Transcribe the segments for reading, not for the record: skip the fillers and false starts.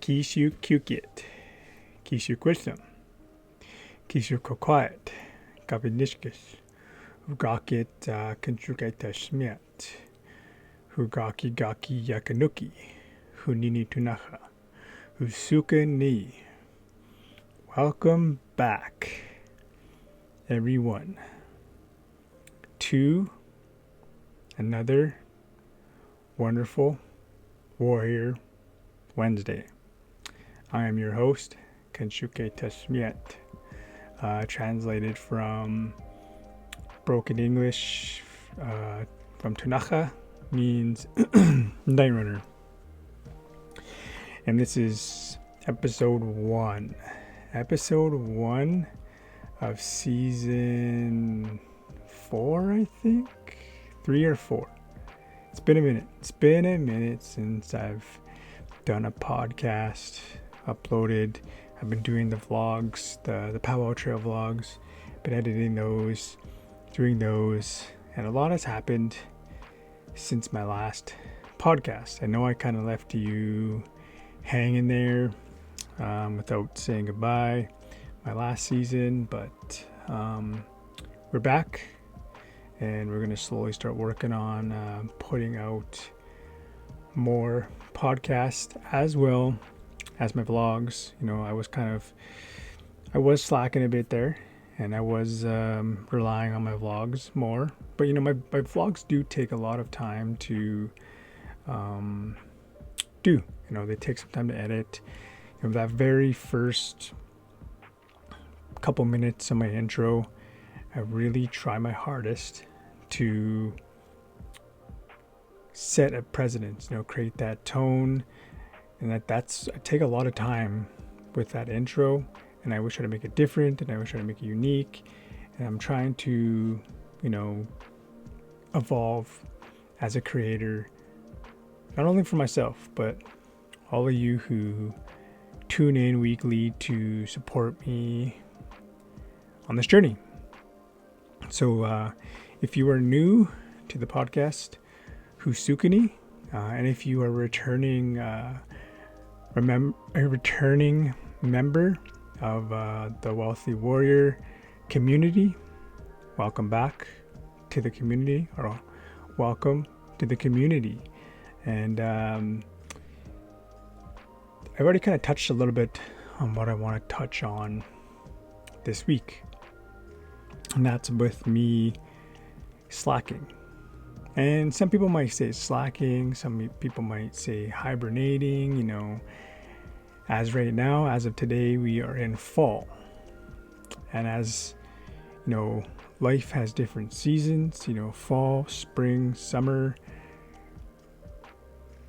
Kishu Kukit, Kishu Wisdom, Kishu Kokwet, Kabinishkish, Hugakit Kentruketa Schmiet, Hugaki Gaki Yakanuki, Hunini Tunaha, Husuka Ni. Welcome back, everyone, to another wonderful Warrior Wednesday. I am your host, Kenshuke Teshmiet, translated from Broken English from Tunacha, means Night Runner. And this is episode 1 of season 4, I think, 3 or 4. It's been a minute since I've done a podcast, uploaded. I've been doing the vlogs, the Powwow Trail vlogs, been editing those, doing those, and a lot has happened since my last podcast. I know I kind of left you hanging there without saying goodbye my last season, but we're back and we're going to slowly start working on putting out more podcasts as well as my vlogs. You know, I was slacking a bit there, and I was relying on my vlogs more, but you know, my vlogs do take a lot of time to do. You know, they take some time to edit. You know, that very first couple minutes of my intro, I really try my hardest to set a precedent, you know, create that tone, and I take a lot of time with that intro, and I always try to make it different, and I always try to make it unique, and I'm trying to, you know, evolve as a creator, not only for myself, but all of you who tune in weekly to support me on this journey. So if you are new to the podcast, Husukani, and if you are a returning member of the Wealthy Warrior community, welcome back to the community, or welcome to the community. And I've already kind of touched a little bit on what I want to touch on this week, and that's with me slacking. And some people might say slacking, some people might say hibernating. You know, as of today, we are in fall. And as you know, life has different seasons, you know, fall, spring, summer,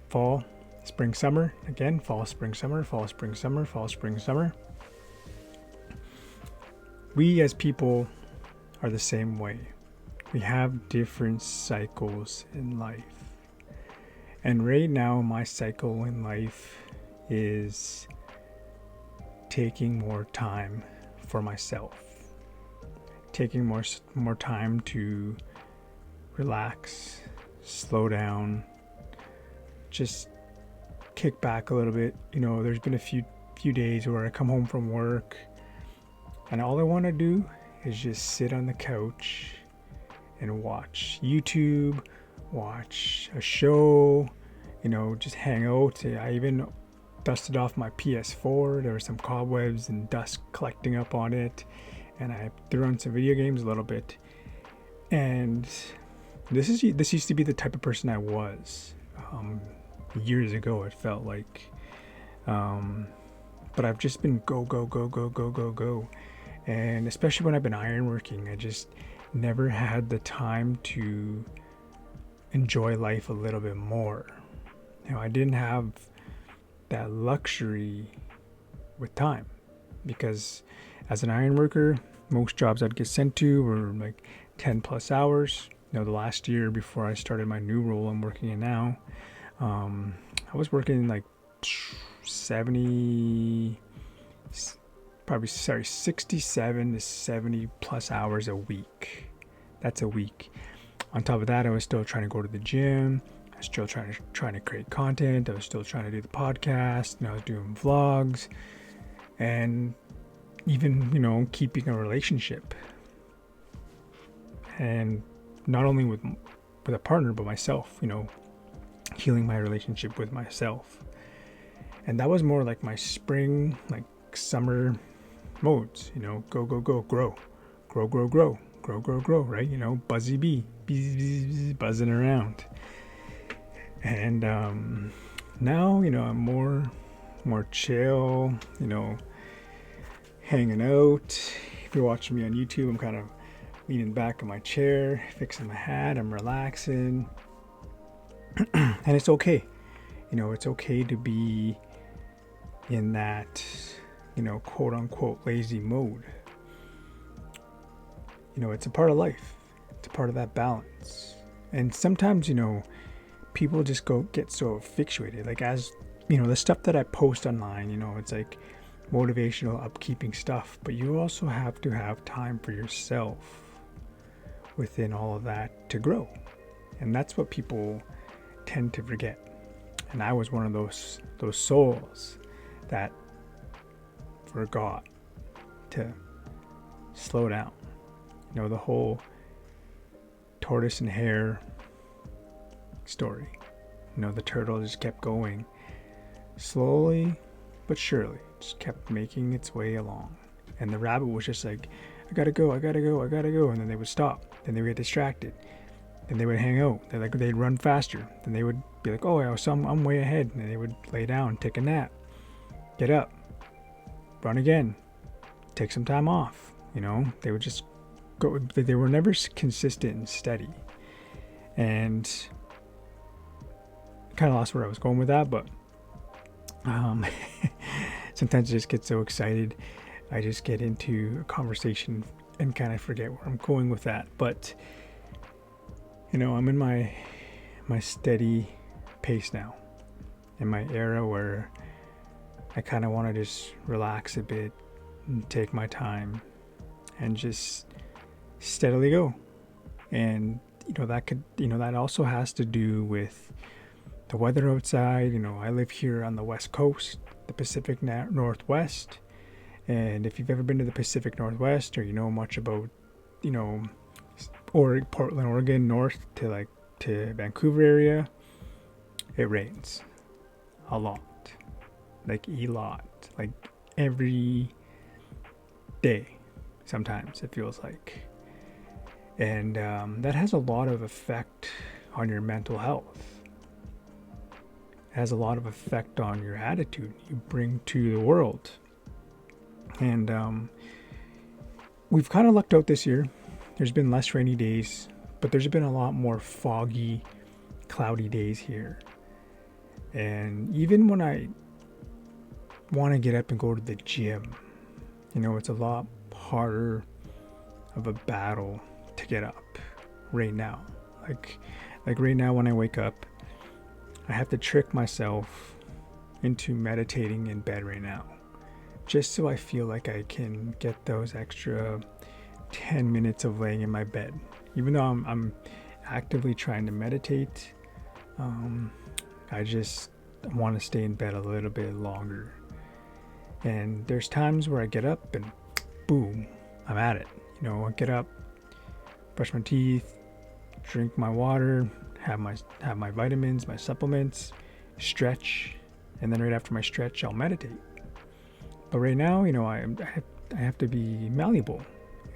fall, spring, summer, again, fall, spring, summer, fall, spring, summer, fall, spring, summer. We as people are the same way. We have different cycles in life. And right now, my cycle in life is taking more time for myself. Taking more time to relax, slow down, just kick back a little bit. You know, there's been a few days where I come home from work and all I want to do is just sit on the couch and watch YouTube, watch a show, you know, just hang out. I even dusted off my PS4. There were some cobwebs and dust collecting up on it, and I threw on some video games a little bit. And this used to be the type of person I was years ago, it felt like. But I've just been go. And especially when I've been ironworking, I just never had the time to enjoy life a little bit more. You know, I didn't have that luxury with time, because as an ironworker, most jobs I'd get sent to were like 10 plus hours. You know, the last year before I started my new role I'm working in now, I was working like 67 to 70 plus hours a week. That's a week. On top of that, I was still trying to go to the gym. I was still trying to create content. I was still trying to do the podcast, and I was doing vlogs, and even keeping a relationship, and not only with a partner but myself. Healing my relationship with myself, and that was more like my spring, like summer modes. Go, grow, right? Buzzy bee, buzzing around. And now I'm more chill, hanging out. If you're watching me on YouTube, I'm kind of leaning back in my chair, fixing my hat. I'm relaxing. And it's okay. It's okay to be in that, quote unquote lazy mode. It's a part of life. It's a part of that balance. And sometimes, people just get so fixated. Like, as the stuff that I post online, it's like motivational, upkeeping stuff. But you also have to have time for yourself within all of that to grow. And that's what people tend to forget. And I was one of those souls that forgot to slow down. The whole tortoise and hare story. The turtle just kept going slowly but surely, just kept making its way along. And the rabbit was just like, I gotta go. And then they would stop. Then they would get distracted. Then they would hang out. They'd run faster. Then they would be like, oh, I'm way ahead. And then they would lay down, take a nap, get up, run again, take some time off. They would just go. They were never consistent and steady. And I kind of lost where I was going with that, but sometimes I just get so excited. I just get into a conversation and kind of forget where I'm going with that. But I'm in my steady pace now, in my era where I kind of want to just relax a bit and take my time and just steadily go. And that also has to do with the weather outside. I live here on the West Coast, the Pacific Northwest. And if you've ever been to the Pacific Northwest, or much about or Portland, Oregon, north to Vancouver area, it rains a lot, like every day. Sometimes it feels like, and that has a lot of effect on your mental health. It has a lot of effect on your attitude you bring to the world. And we've kind of lucked out this year. There's been less rainy days, but there's been a lot more foggy, cloudy days here. And even when I want to get up and go to the gym, it's a lot harder of a battle to get up right now. Like right now when I wake up, I have to trick myself into meditating in bed right now, just so I feel like I can get those extra 10 minutes of laying in my bed. Even though I'm actively trying to meditate, I just want to stay in bed a little bit longer. And there's times where I get up and boom, I'm at it. I get up, brush my teeth, drink my water, have my vitamins, my supplements, stretch, and then right after my stretch, I'll meditate. But right now, I have to be malleable,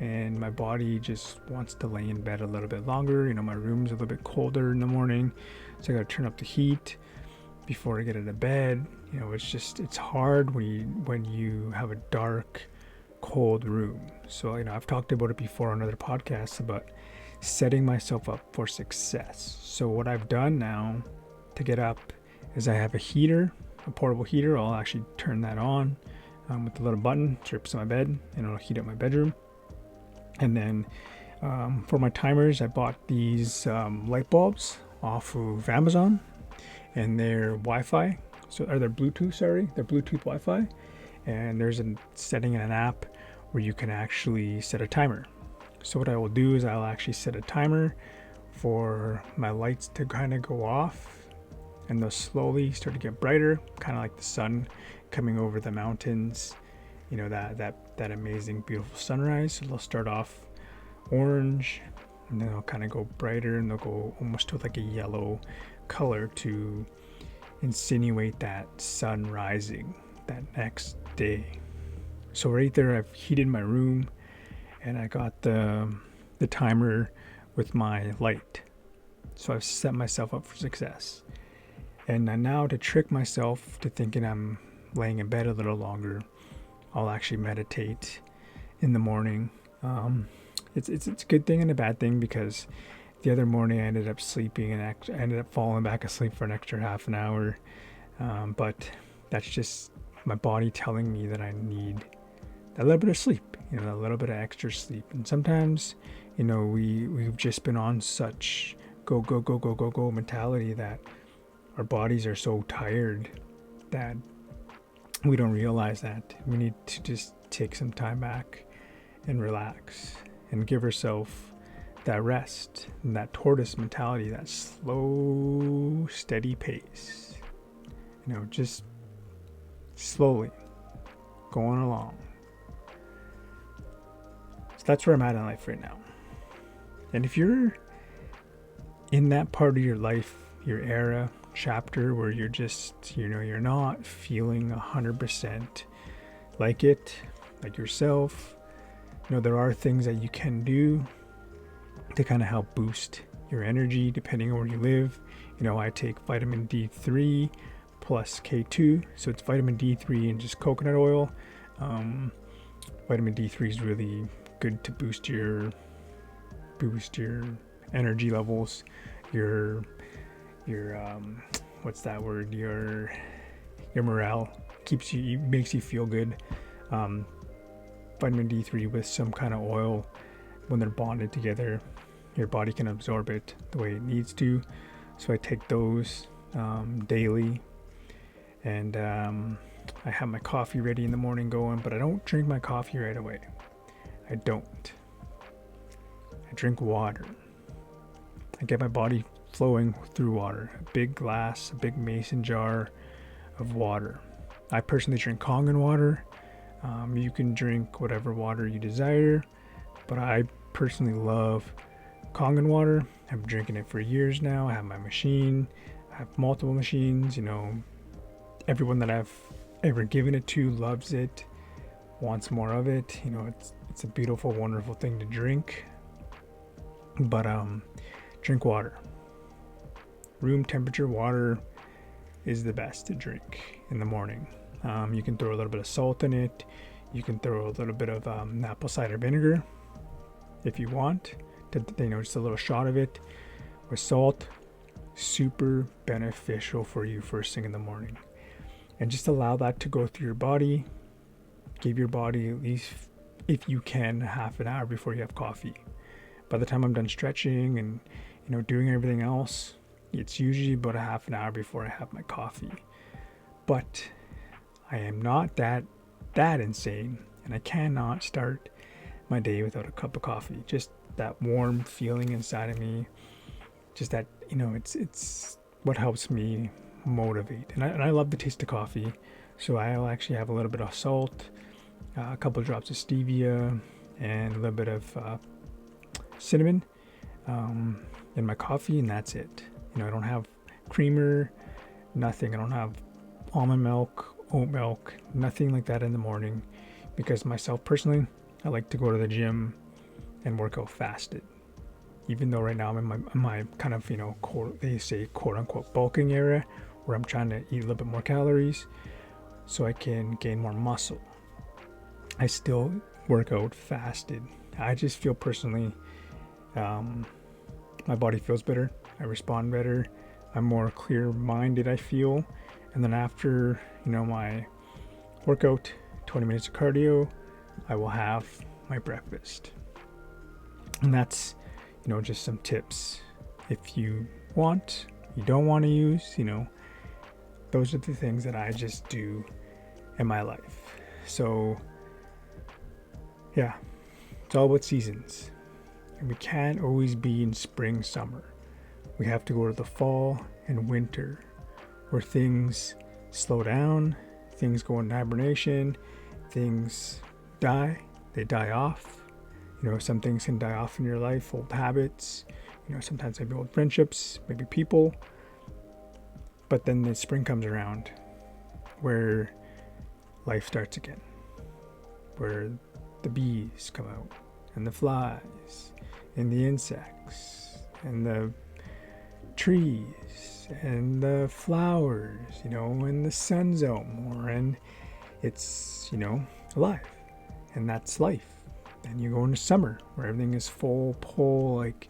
and my body just wants to lay in bed a little bit longer. My room's a little bit colder in the morning, so I got to turn up the heat before I get out of bed. It's hard when you have a dark, cold room. So I've talked about it before on other podcasts about setting myself up for success. So what I've done now to get up is I have a portable heater. I'll actually turn that on with the little button, trips on my bed, and it'll heat up my bedroom. And then for my timers, I bought these light bulbs off of Amazon, and they're Wi-Fi. They're Bluetooth, they're Bluetooth Wi-Fi. And there's a setting in an app where you can actually set a timer. So what I will do is I'll actually set a timer for my lights to kind of go off, and they'll slowly start to get brighter, kind of like the sun coming over the mountains, that amazing beautiful sunrise. So they'll start off orange, and then they'll kind of go brighter, and they'll go almost to like a yellow color to insinuate that sun rising that next day. So right there, I've heated my room, and I got the timer with my light. So I've set myself up for success. And now, to trick myself to thinking I'm laying in bed a little longer, I'll actually meditate in the morning. It's a good thing and a bad thing, because the other morning I ended up sleeping, and I ended up falling back asleep for an extra half an hour. But that's just my body telling me that I need a little bit of sleep, a little bit of extra sleep. And sometimes, we've just been on such go mentality that our bodies are so tired that we don't realize that we need to just take some time back and relax and give ourselves that rest and that tortoise mentality, that slow, steady pace. Just slowly going along. So that's where I'm at in life right now. And if you're in that part of your life, your era, chapter where you're just, you're not feeling 100% like yourself, there are things that you can do to kind of help boost your energy depending on where you live. I take vitamin D3 plus K2, so it's vitamin D3 and just coconut oil. Vitamin D3 is really good to boost your energy levels, your what's that word? Your morale, makes you feel good. Vitamin D3 with some kind of oil, when they're bonded together, your body can absorb it the way it needs to. So I take those daily, and I have my coffee ready in the morning going, but I don't drink my coffee right away. I don't. I drink water. I get my body flowing through water. A big glass, a big mason jar of water. I personally drink Kangen water. You can drink whatever water you desire, but I personally love Kangen water. I've been drinking it for years now. I have my machine. I have multiple machines. Everyone that I've ever given it to loves it, wants more of it. It's a beautiful, wonderful thing to drink. But drink water. Room temperature water is the best to drink in the morning. You can throw a little bit of salt in it. You can throw a little bit of apple cider vinegar if you want. Just a little shot of it with salt. Super beneficial for you first thing in the morning. And just allow that to go through your body. Give your body, at least if you can, half an hour before you have coffee. By the time I'm done stretching and doing everything else, it's usually about a half an hour before I have my coffee. But I am not that insane, and I cannot start my day without a cup of coffee. Just that warm feeling inside of me, just that, it's what helps me motivate. And I love the taste of coffee, so I'll actually have a little bit of salt, a couple of drops of stevia, and a little bit of cinnamon in my coffee, and that's it. I don't have creamer, nothing. I don't have almond milk, oat milk, nothing like that in the morning, because myself personally, I like to go to the gym and work out fasted. Even though right now I'm in my kind of, they say quote unquote bulking era, where I'm trying to eat a little bit more calories so I can gain more muscle, I still work out fasted. I just feel personally, my body feels better. I respond better. I'm more clear-minded, I feel. And then after, my workout, 20 minutes of cardio, I will have my breakfast. And that's, just some tips. If you want, you don't want to use, those are the things that I just do in my life. So, yeah, it's all about seasons. And we can't always be in spring, summer. We have to go to the fall and winter, where things slow down, things go into hibernation, things die, they die off. Some things can die off in your life, old habits, sometimes maybe old friendships, maybe people. But then the spring comes around where life starts again, where the bees come out and the flies and the insects and the trees and the flowers, and the sun's out more, and it's, alive. And that's life. And you go into summer where everything is full pull, like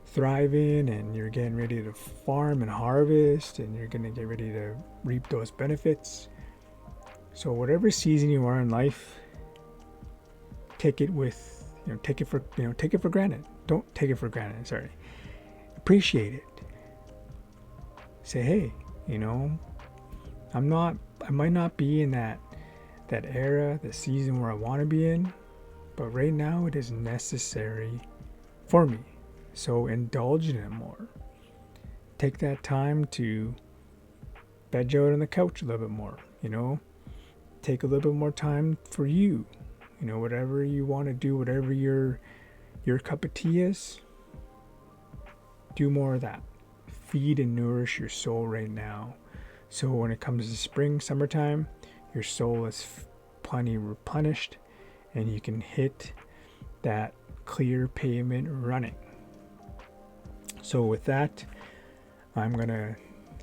thriving, and you're getting ready to farm and harvest, and you're going to get ready to reap those benefits. So whatever season you are in life, take it for granted. Don't take it for granted. Sorry. Appreciate it. Say, hey, I might not be in that era, the season where I want to be in, but right now it is necessary for me. So indulge in it more. Take that time to veg out on the couch a little bit more, Take a little bit more time for you. Whatever you want to do, whatever your cup of tea is, do more of that. Feed and nourish your soul right now. So when it comes to spring, summertime, your soul is plenty replenished, and you can hit that clear pavement running. So with that, I'm going to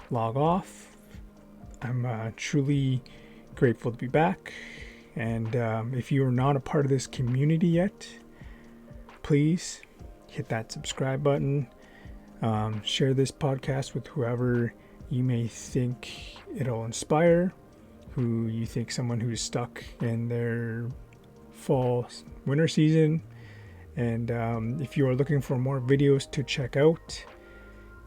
log off. I'm truly grateful to be back. And if you are not a part of this community yet, please hit that subscribe button. Share this podcast with whoever you may think it'll inspire, who you think someone who's stuck in their fall, winter season. And if you are looking for more videos to check out,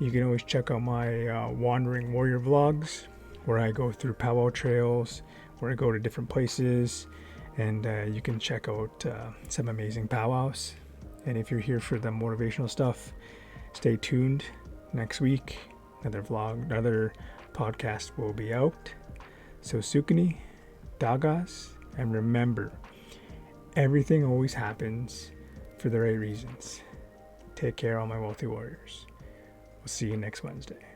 you can always check out my Wandering Warrior vlogs, where I go through powwow trails, where I go to different places, and you can check out some amazing powwows. And if you're here for the motivational stuff, stay tuned. Next week, another podcast will be out. So Sukani, Dagas, and remember, everything always happens for the right reasons. Take care, all my wealthy warriors. We'll see you next Wednesday.